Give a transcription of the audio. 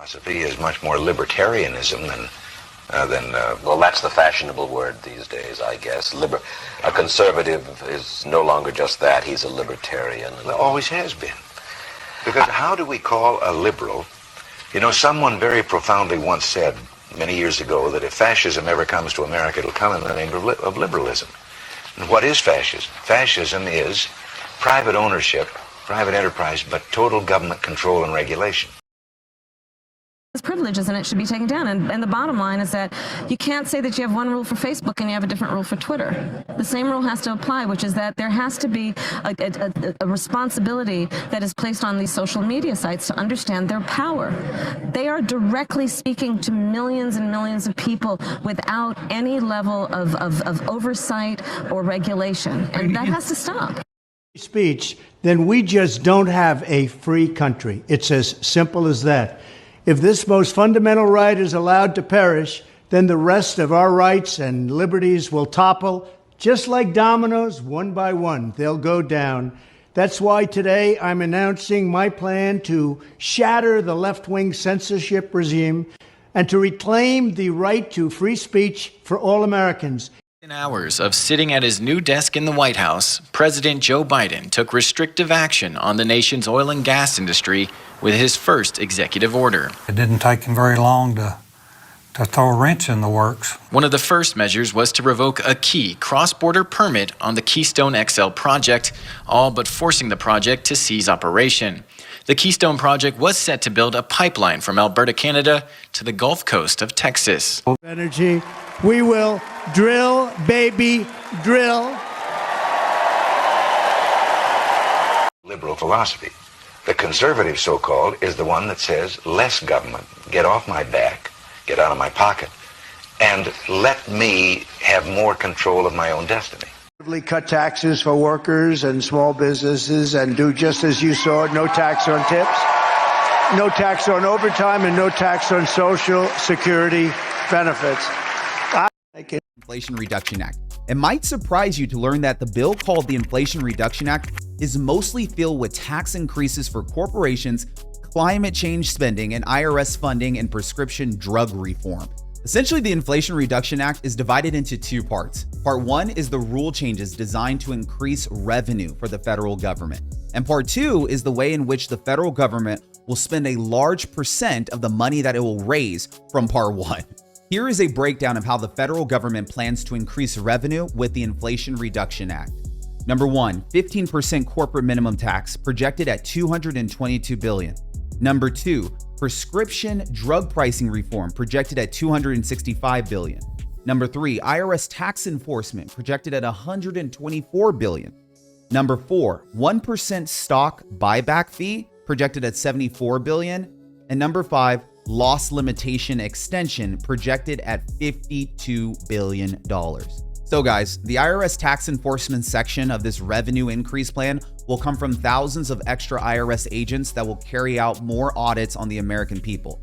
Philosophy is much more libertarianism than well, that's the fashionable word these days, I guess. A conservative is no longer just that. He's a libertarian. Well, always has been. Because how do we call a liberal? You know, someone very profoundly once said many years ago that if fascism ever comes to America, it'll come in the name of liberalism. And what is fascism? Fascism is private ownership, private enterprise, but total government control and regulation. It's privileges and it should be taken down. And the bottom line is that you can't say that you have one rule for Facebook and you have a different rule for Twitter. The same rule has to apply, which is that there has to be a responsibility that is placed on these social media sites to understand their power. They are directly speaking to millions and millions of people without any level of oversight or regulation. And that has to stop. Speech, then we just don't have a free country. It's as simple as that. If this most fundamental right is allowed to perish, then the rest of our rights and liberties will topple, just like dominoes, one by one. They'll go down. That's why today I'm announcing my plan to shatter the left-wing censorship regime and to reclaim the right to free speech for all Americans. In hours of sitting at his new desk in the White House, President Joe Biden took restrictive action on the nation's oil and gas industry with his first executive order. It didn't take him very long to throw a wrench in the works. One of the first measures was to revoke a key cross-border permit on the Keystone XL project, all but forcing the project to cease operation. The Keystone project was set to build a pipeline from Alberta, Canada, to the Gulf Coast of Texas. Energy, we will drill, baby, drill. Liberal philosophy. The conservative, so-called, is the one that says less government, get off my back, get out of my pocket, and let me have more control of my own destiny. Cut taxes for workers and small businesses and do just as you saw, no tax on tips, no tax on overtime, and no tax on Social Security benefits. Inflation Reduction Act. It might surprise you to learn that the bill called the Inflation Reduction Act is mostly filled with tax increases for corporations, climate change spending, and IRS funding and prescription drug reform. Essentially, the Inflation Reduction Act is divided into two parts. Part one is the rule changes designed to increase revenue for the federal government. And part two is the way in which the federal government will spend a large percent of the money that it will raise from part one. Here is a breakdown of how the federal government plans to increase revenue with the Inflation Reduction Act. Number one, 15% corporate minimum tax projected at $222 billion. Number two, prescription drug pricing reform projected at $265 billion. Number three, IRS tax enforcement projected at $124 billion. Number four, 1% stock buyback fee projected at $74 billion. And number five, loss limitation extension projected at $52 billion. So guys, the IRS tax enforcement section of this revenue increase plan will come from thousands of extra IRS agents that will carry out more audits on the American people.